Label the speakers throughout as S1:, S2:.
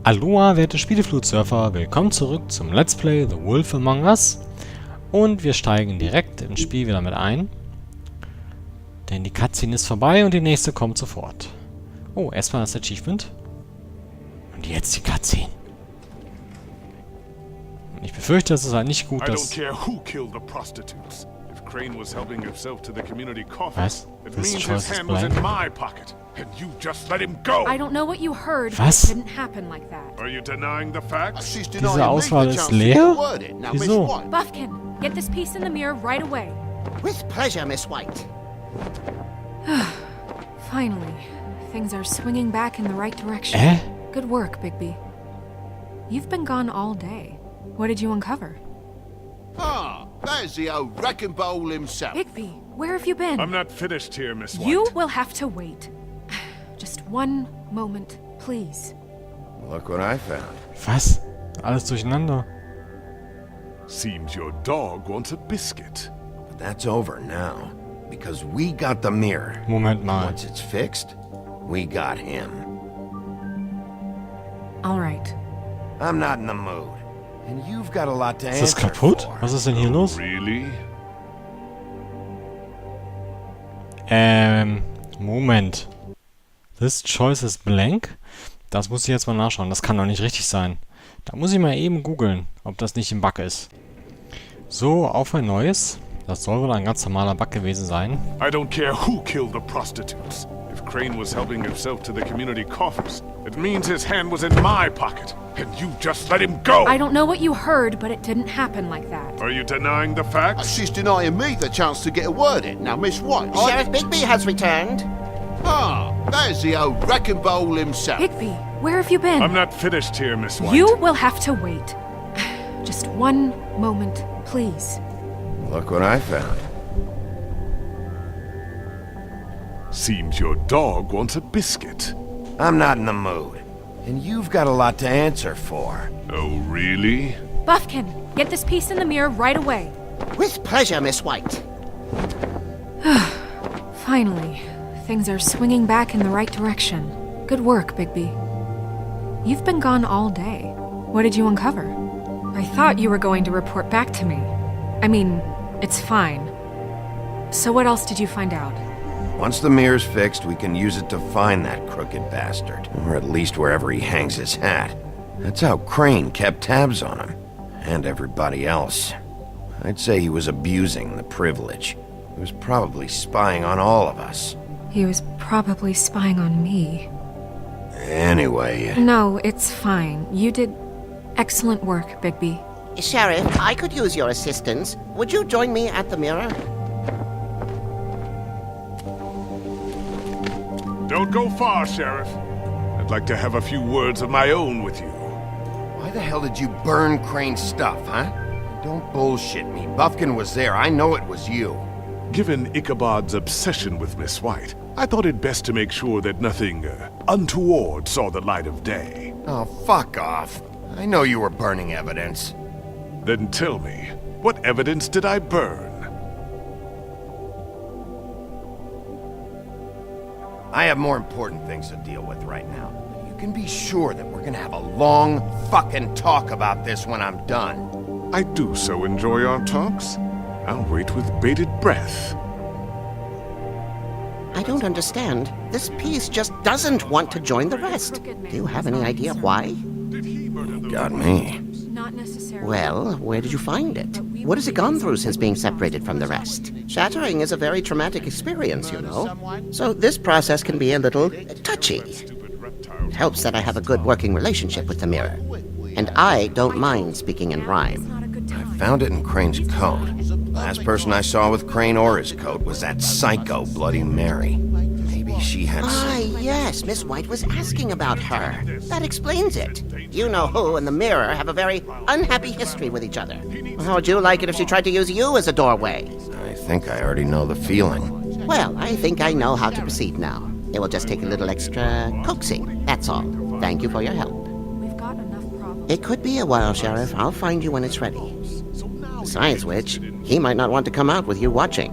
S1: Aloha, werte Spieleflut-Surfer, willkommen zurück zum Let's Play The Wolf Among Us. Und wir steigen direkt ins Spiel wieder mit ein. Denn die Cutscene ist vorbei und die nächste kommt sofort. Oh, erstmal das Achievement. Und jetzt die Cutscene. Und ich befürchte, es ist halt nicht gut, dass... Was? This choice is blank.
S2: And you just let him go.
S3: I don't know what you heard,
S1: Was?
S3: but it didn't happen like that.
S2: Are you denying the facts?
S1: Diese Auswahl ist leer? Wieso?
S3: Buffkin, get this piece in the mirror right away.
S4: With pleasure, Miss White.
S3: Finally, things are swinging back in the right direction. Good work, Bigby. You've been gone all day. What did you uncover?
S4: Ah, there's the old wrecking bowl himself.
S3: Bigby, where have you been?
S2: I'm not finished here, Miss White.
S3: You will have to wait. Just one moment, please.
S5: Look what I found.
S1: Was? Alles durcheinander.
S2: Seems your dog wants a biscuit.
S5: But that's over now. Because we got the mirror.
S1: Moment mal.
S5: Once it's fixed, we got him.
S3: All right.
S5: I'm not in the mood. And you've got a lot to
S1: Ist das
S5: answer
S1: kaputt?
S5: for.
S1: Was ist denn hier los?
S2: Really?
S1: Moment. This choice is blank? Das muss ich jetzt mal nachschauen. Das kann doch nicht richtig sein. Da muss ich mal eben googeln, ob das nicht ein Bug ist. So, auf ein neues. Das soll wohl ein ganz normaler Bug gewesen sein.
S2: I don't care who killed the prostitutes. If Crane was helping himself to the community coffers, it means his hand was in my pocket, and you just let him go.
S3: I don't know what you heard, but it didn't happen like that.
S2: Are you denying the facts?
S4: She's denying me the chance to get a word in. Now, Miss White.
S6: Sheriff Bigby has returned.
S4: Ah, there's the old wrecking bowl himself.
S3: Bigby, where have you been?
S2: I'm not finished here, Miss White.
S3: You will have to wait. Just one moment, please.
S5: Look what I found.
S2: Seems your dog wants a biscuit.
S5: I'm not in the mood. And you've got a lot to answer for.
S2: Oh, really?
S3: Buffkin, get this piece in the mirror right away.
S6: With pleasure, Miss White.
S3: Finally, things are swinging back in the right direction. Good work, Bigby. You've been gone all day. What did you uncover? I thought you were going to report back to me. I mean, it's fine. So what else did you find out?
S5: Once the mirror's fixed, we can use it to find that crooked bastard. Or at least wherever he hangs his hat. That's how Crane kept tabs on him. And everybody else. I'd say he was abusing the privilege. He was probably spying on all of us.
S3: He was probably spying on me.
S5: Anyway...
S3: No, it's fine. You did excellent work, Bigby.
S6: Sheriff, I could use your assistance. Would you join me at the mirror?
S2: Don't go far, Sheriff. I'd like to have a few words of my own with you.
S5: Why the hell did you burn Crane's stuff, huh? Don't bullshit me. Buffkin was there. I know it was you.
S2: Given Ichabod's obsession with Miss White, I thought it best to make sure that nothing untoward saw the light of day.
S5: Oh, fuck off. I know you were burning evidence.
S2: Then tell me, what evidence did I burn?
S5: I have more important things to deal with right now. You can be sure that we're gonna have a long fucking talk about this when I'm done.
S2: I do so enjoy our talks. I'll wait with bated breath.
S6: I don't understand. This piece just doesn't want to join the rest. Do you have any idea why?
S5: Got me.
S3: Not necessarily.
S6: Well, where did you find it? What has it gone through since being separated from the rest? Shattering is a very traumatic experience, you know. So this process can be a little touchy. It helps that I have a good working relationship with the mirror. And I don't mind speaking in rhyme.
S5: I found it in Crane's coat. Last person I saw with Crane or his coat was that psycho Bloody Mary. Maybe she had
S6: Ah, yes, Miss White was asking about her. That explains it. You know who and the mirror have a very unhappy history with each other. How would you like it if she tried to use you as a doorway?
S5: I think I already know the feeling.
S6: Well, I think I know how to proceed now. It will just take a little extra coaxing, that's all. Thank you for your help.
S3: We've got enough problems.
S6: It could be a while, Sheriff. I'll find you when it's ready. Besides which, he might not want to come out with you watching.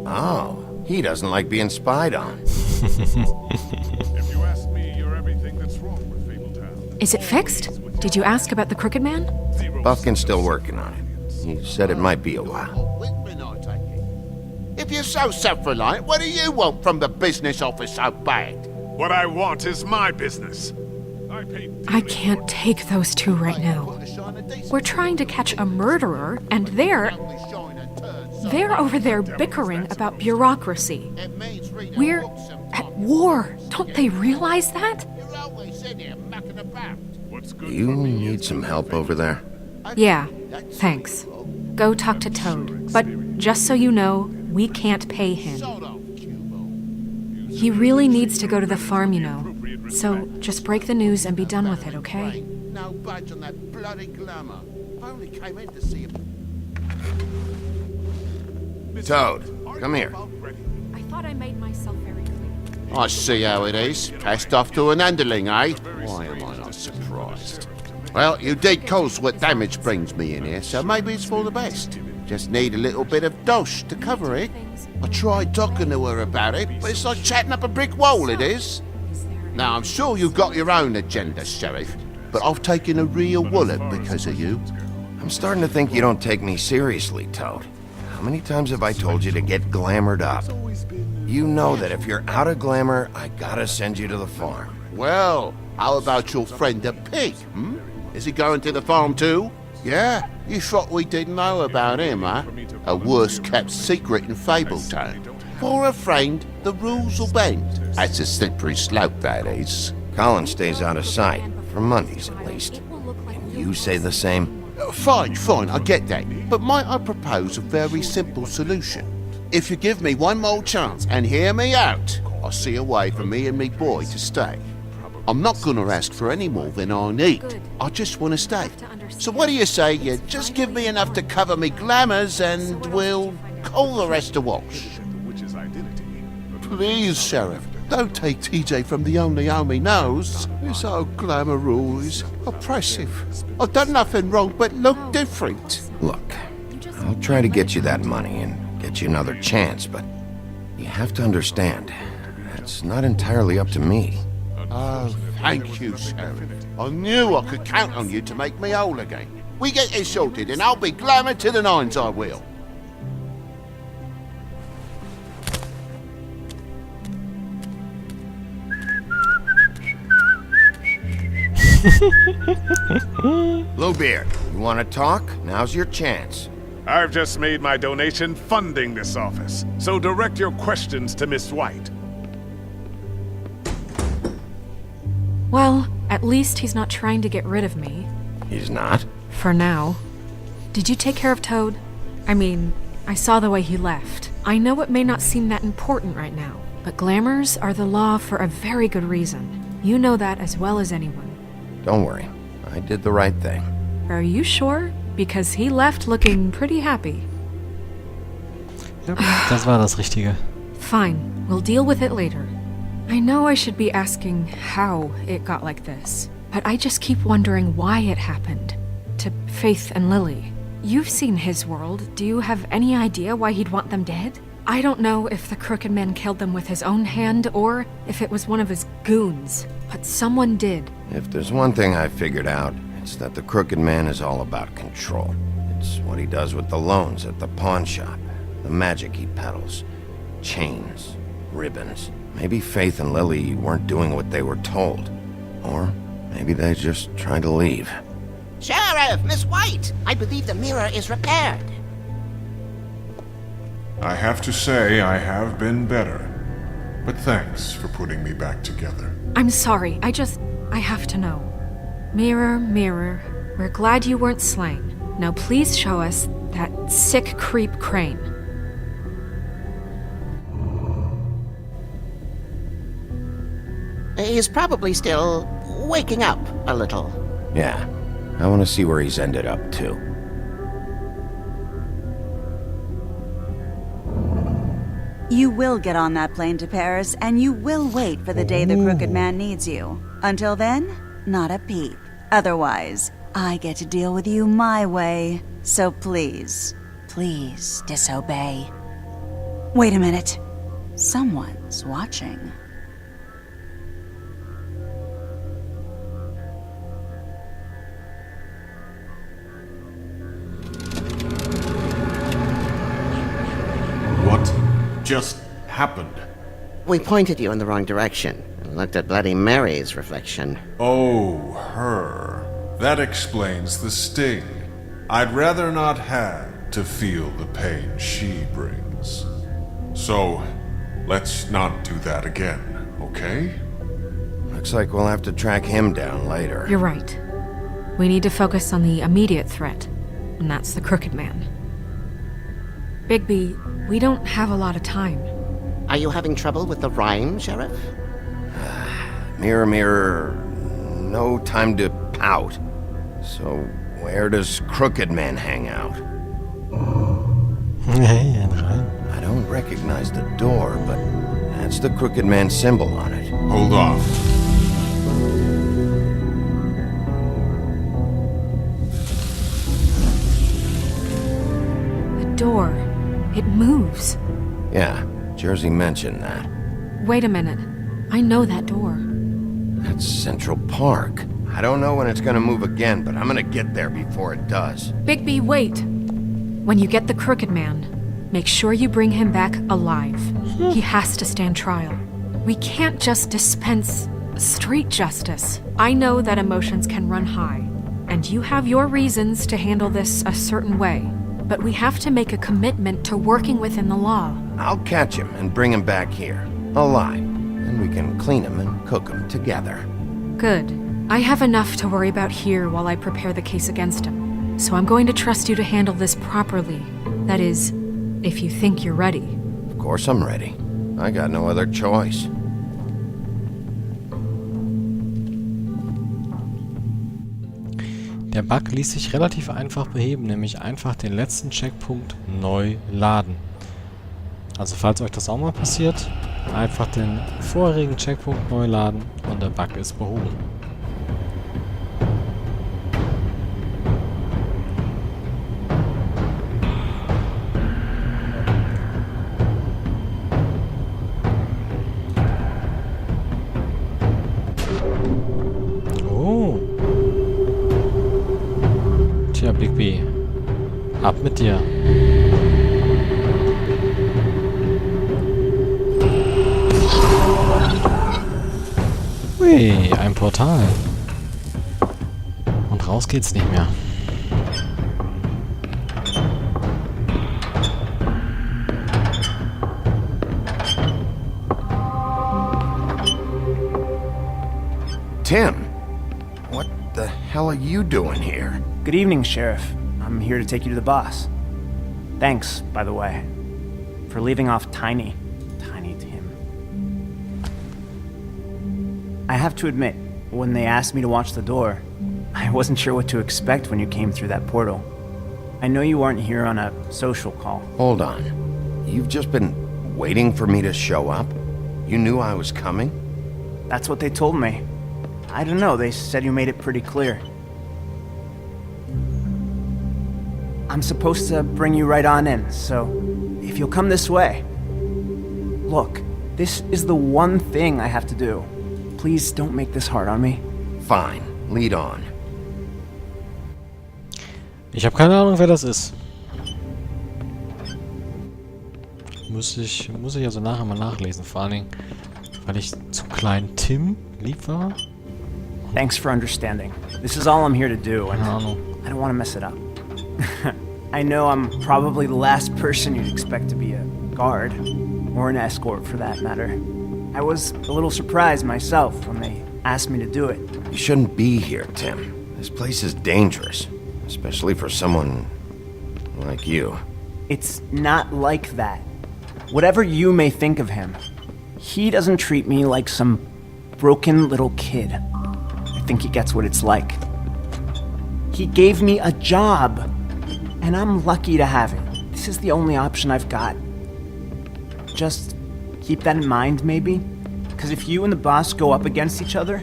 S5: Oh, he doesn't like being spied on.
S2: If you ask me, you're everything that's wrong with Fabletown.
S3: Is it fixed? Did you ask about the Crooked Man?
S5: Buffkin's still working on it. He said it might be a while.
S4: If you're so self-reliant, what do you want from the business office so bad?
S2: What I want is my business.
S3: I can't take those two right now. We're trying to catch a murderer, and they're over there bickering about bureaucracy. We're at war. Don't they realize that?
S5: Do you need some help over there?
S3: Yeah, thanks. Go talk to Toad. But just so you know, we can't pay him. He really needs to go to the farm, you know. So just break the news and be done with it, okay?
S4: No budge on that bloody glamour. I only came in to see him.
S5: Toad, come here.
S3: I thought I made myself very clear.
S4: I see how it is. Passed off to an underling, eh? Why am I not surprised? Well, you did cause what damage brings me in here, so maybe it's for the best. Just need a little bit of dosh to cover it. I tried talking to her about it, but it's like chatting up a brick wall, it is. Now, I'm sure you've got your own agenda, Sheriff, but I've taken a real wallet because of you.
S5: I'm starting to think you don't take me seriously, Toad. How many times have I told you to get glamored up? You know that if you're out of glamour, I gotta send you to the farm.
S4: Well, how about your friend the pig, hmm? Is he going to the farm too? Yeah? You thought we didn't know about him, huh? A worst-kept secret in Fabletown. For a friend, the rules will bend. That's a slippery slope, that is.
S5: Colin stays out of sight, for Mondays at least. Can you say the same?
S4: Fine, I get that. But might I propose a very simple solution? If you give me one more chance and hear me out, I'll see a way for me and me boy to stay. I'm not gonna ask for any more than I need. I just want to stay. So what do you say you just give me enough to cover me glamours and we'll call the rest a wash? Please, Sheriff, don't take TJ from the only home he knows. This old glamour rule is oppressive. I've done nothing wrong but look different.
S5: Look, I'll try to get you that money and get you another chance, but you have to understand, that's not entirely up to me.
S4: Oh, thank you, Sheriff. I knew I could count on you to make me whole again. We get this sorted and I'll be glamour to the nines, I will.
S5: Bluebeard, you want to talk? Now's your chance.
S2: I've just made my donation funding this office, so direct your questions to Miss White.
S3: Well, at least he's not trying to get rid of me.
S5: He's not?
S3: For now. Did you take care of Toad? I mean, I saw the way he left. I know it may not seem that important right now, but glamours are the law for a very good reason. You know that as well as anyone.
S5: Don't worry, I did the right thing.
S3: Are you sure? Because he left looking pretty happy.
S1: Ja, das war das Richtige.
S3: Fine, we'll deal with it later. I know I should be asking how it got like this, but I just keep wondering why it happened. To Faith and Lily. You've seen his world. Do you have any idea why he'd want them dead? I don't know if the Crooked Man killed them with his own hand or if it was one of his goons, but someone did.
S5: If there's one thing I figured out, it's that the Crooked Man is all about control. It's what he does with the loans at the pawn shop, the magic he peddles, chains, ribbons. Maybe Faith and Lily weren't doing what they were told. Or maybe they just tried to leave.
S6: Sheriff, Miss White, I believe the mirror is repaired.
S7: I have to say I have been better. But thanks for putting me back together.
S3: I'm sorry, I have to know. Mirror, mirror, we're glad you weren't slain. Now please show us that sick creep Crane.
S6: He's probably still waking up a little.
S5: Yeah, I want to see where he's ended up, too.
S8: You will get on that plane to Paris, and you will wait for the day the Crooked Man needs you. Until then, not a peep. Otherwise, I get to deal with you my way. So please, please disobey. Wait a minute. Someone's watching.
S7: just happened?
S6: We pointed you in the wrong direction and looked at Bloody Mary's reflection.
S7: Oh, her. That explains the sting. I'd rather not have to feel the pain she brings. So, let's not do that again, okay?
S5: Looks like we'll have to track him down later.
S3: You're right. We need to focus on the immediate threat, and that's the Crooked Man. Bigby, we don't have a lot of time.
S6: Are you having trouble with the rhyme, Sheriff?
S5: Mirror, mirror, no time to pout. So, where does Crooked Man hang out? I don't recognize the door, but that's the Crooked Man symbol on it.
S7: Hold on.
S3: The door. It moves.
S5: Yeah, Jersey mentioned that.
S3: Wait a minute. I know that door.
S5: That's Central Park. I don't know when it's gonna move again, but I'm gonna get there before it does.
S3: Bigby, wait! When you get the Crooked Man, make sure you bring him back alive. He has to stand trial. We can't just dispense street justice. I know that emotions can run high, and you have your reasons to handle this a certain way, but we have to make a commitment to working within the law.
S5: I'll catch him and bring him back here, alive. Then we can clean him and cook him together.
S3: Good. I have enough to worry about here while I prepare the case against him. So I'm going to trust you to handle this properly. That is, if you think you're ready.
S5: Of course I'm ready. I got no other choice.
S1: Der Bug ließ sich relativ einfach beheben, nämlich einfach den letzten Checkpunkt neu laden. Also falls euch das auch mal passiert, einfach den vorherigen Checkpunkt neu laden und der Bug ist behoben. Oh. Tja, Bigby. Ab mit dir. Hui, ein Portal. Und raus geht's nicht mehr.
S5: Tim, what the hell are you doing here?
S9: Good evening, Sheriff. I'm here to take you to the boss. Thanks, by the way, for leaving off Tiny Tim. I have to admit, when they asked me to watch the door, I wasn't sure what to expect when you came through that portal. I know you aren't here on a social call.
S5: Hold on. You've just been waiting for me to show up? You knew I was coming?
S9: That's what they told me. I don't know, they said you made it pretty clear. I'm supposed to bring you right on in, so if you'll come this way. Look, this is the one thing I have to do. Please don't make this hard on me.
S5: Fine, lead on.
S1: Ich habe keine Ahnung, wer das ist. Muss ich also nachher mal nachlesen, vor allen Dingen, weil ich zu klein Tim lieb war.
S9: Thanks for understanding. This is all I'm here to do, and
S1: Keine Ahnung.
S9: I don't want to mess it up. I know I'm probably the last person you'd expect to be a guard, or an escort for that matter. I was a little surprised myself when they asked me to do it.
S5: You shouldn't be here, Tim. This place is dangerous, especially for someone like you.
S9: It's not like that. Whatever you may think of him, he doesn't treat me like some broken little kid. I think he gets what it's like. He gave me a job, and I'm lucky to have it. This is the only option I've got. Just keep that in mind, maybe? Because if you and the boss go up against each other,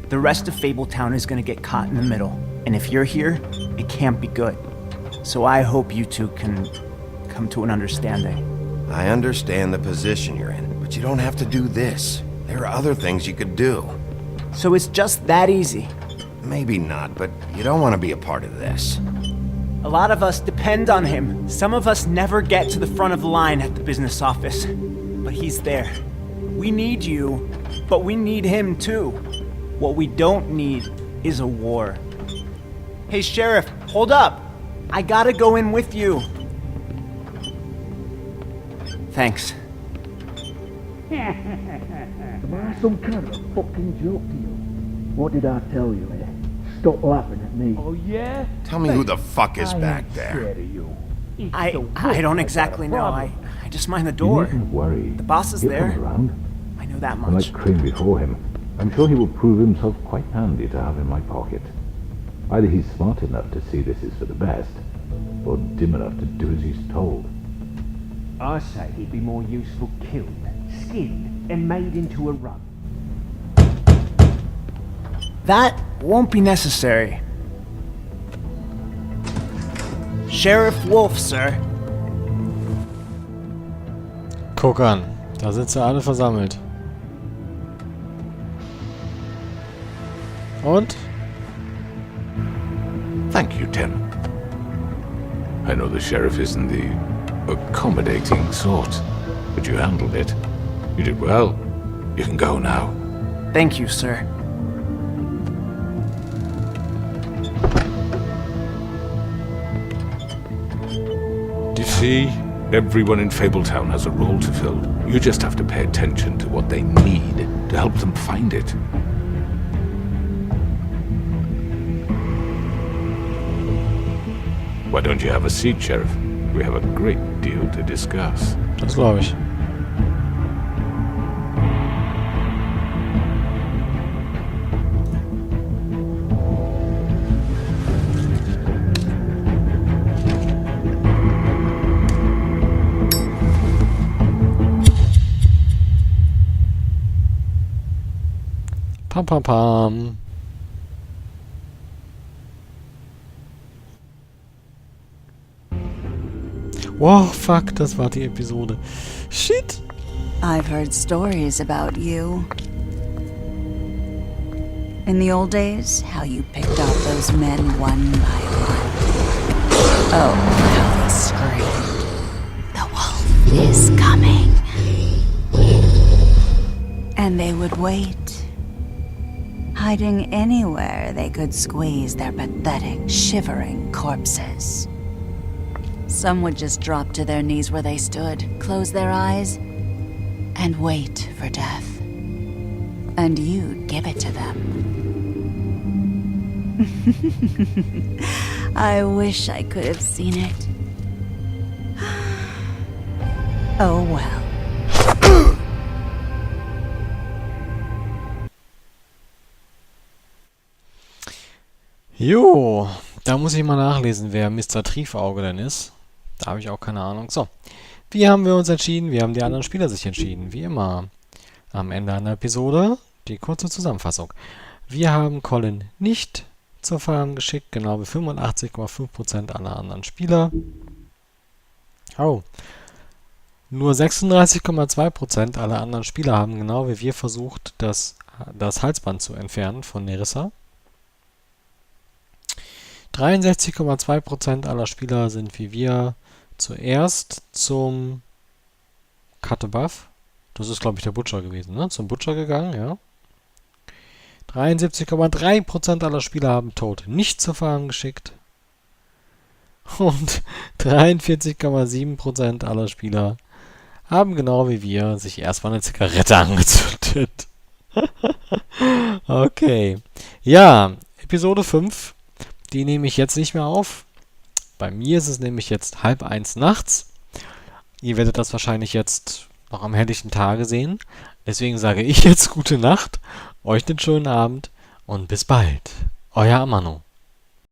S9: the rest of Fabletown is gonna get caught in the middle. And if you're here, it can't be good. So I hope you two can come to an understanding.
S5: I understand the position you're in, but you don't have to do this. There are other things you could do.
S9: So it's just that easy.
S5: Maybe not, but you don't want to be a part of this.
S9: A lot of us depend on him. Some of us never get to the front of the line at the business office. But he's there. We need you, but we need him too. What we don't need is a war. Hey, Sheriff, hold up! I gotta go in with you. Thanks.
S10: Am I some kind of a fucking joke to you? What did I tell you, eh? Stop laughing at me. Oh, yeah?
S5: Tell me who the fuck is back there.
S10: Scared of you.
S9: I don't exactly know. I just mind the door.
S10: You needn't worry.
S9: The boss is
S10: He'll
S9: there.
S10: come around.
S9: I know that
S10: Unlike
S9: much.
S10: Crane before him, I'm sure he will prove himself quite handy to have in my pocket. Either he's smart enough to see this is for the best, or dim enough to do as he's told.
S11: I say he'd be more useful killed, skinned, and made into a rug.
S9: That won't be necessary. Sheriff Wolf, sir.
S1: Guck an, da sind sie alle versammelt. Und?
S12: Thank you, Tim. I know the sheriff isn't the accommodating sort, but you handled it. You did well. You can go now.
S9: Thank you, sir.
S12: You see, everyone in Fabletown has a role to fill. You just have to pay attention to what they need to help them find it. Why don't you have a seat, Sheriff? We have a great deal to discuss.
S1: Das glaube ich. Pam, pam, pam. Wow, fuck, das war die Episode. Shit.
S8: I've heard stories about you. In the old days, how you picked off those men one by one. Oh, how they screamed. The wolf is coming. And they would wait, hiding anywhere they could squeeze their pathetic, shivering corpses. Some would just drop to their knees where they stood, close their eyes, and wait for death. And you'd give it to them. I wish I could have seen it. Oh well.
S1: Jo, da muss ich mal nachlesen, wer Mr. Triefauge denn ist. Da habe ich auch keine Ahnung. So, wie haben wir uns entschieden? Wie haben die anderen Spieler sich entschieden? Wie immer. Am Ende einer Episode die kurze Zusammenfassung. Wir haben Colin nicht zur Feiern geschickt, genau wie 85,5% aller anderen Spieler. Oh. Nur 36,2% aller anderen Spieler haben genau wie wir versucht, das Halsband zu entfernen von Nerissa. 63,2% aller Spieler sind wie wir zuerst zum Cut-a-Buff. Das ist, glaube ich, der Butcher gewesen, ne? Zum Butcher gegangen, ja. 73,3% aller Spieler haben Tod nicht zur Feiern geschickt. Und 43,7% aller Spieler haben genau wie wir sich erstmal eine Zigarette angezündet. Okay. Ja, Episode 5. Die nehme ich jetzt nicht mehr auf. Bei mir ist es nämlich jetzt 12:30 nachts. Ihr werdet das wahrscheinlich jetzt noch am helllichen Tage sehen. Deswegen sage ich jetzt gute Nacht, euch einen schönen Abend und bis bald. Euer Amano.